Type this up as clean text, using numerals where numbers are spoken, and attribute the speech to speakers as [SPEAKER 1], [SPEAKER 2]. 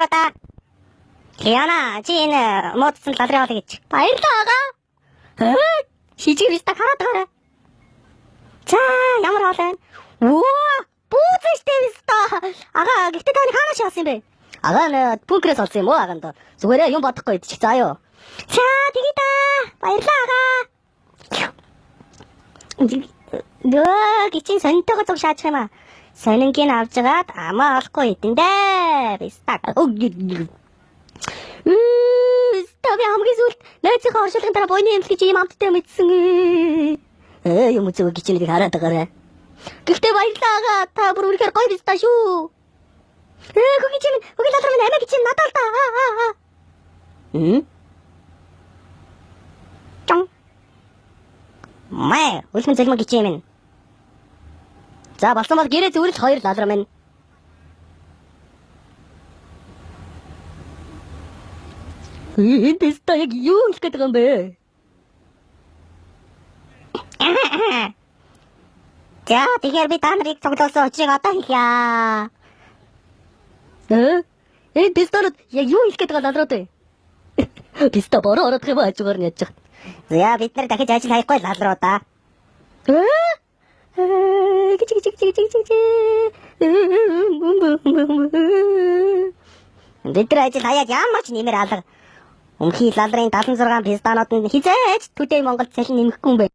[SPEAKER 1] та. Яна, чи энэ муудсан лалрын хоол гэж. Баярлалаа ага. Шижиг биста хараад байгаа. За, ямар хоол вэ? Оо, бүүзэжтэй биста. Ага, гэхдээ таны хаанаас яасан юм бэ? Ага, пүнкрээс олсон юм уу аганд? Зүгээрээ юм бодохгүй идчих заа юу. За, тэгээ та. Баярлалаа ага. Нөө, гिचин сонтойгоо зүг шаачих юм аа. Сонингийн авч жагаад амаа олохгүй идэндээ. Биста. Таби хамгийн сүлд найзынхаа оршуулгын дараа бойны эмнэлэг гэж ийм амттай мэдсэн. Юм үзэг гिचнийг хараад байгаарай. Гэхдээ баярлалаа. Та бүр үнэхээр гоё биста шүү. Гүгичин, гүгил дотроо минь амиа гिचин надад л та. Чон. Мэ, үлхэн зэлмэ гिचин минь. За болсон бол гэрээ зөвөрч хоёр лалраа минь. Энэ биста яг юу хэлэх гээд байгаа юм бэ? За тэгэхээр би та нарыг цуглуулсан учрыг одоо хэлье. Энэ бистонод яг юу хэлэх гээд байгаа лалрууд вэ? Биста бороо орох юм ажгаар нь яаж. За бид нар дахиж ажил хаяхгүй лалруу да. Бид нар ажил хаяад ямар ч нэмэр алга. Өмхий лалрын 76 пистанууд нь хизээч төдий Монголд салин нэмэхгүй юм бэ.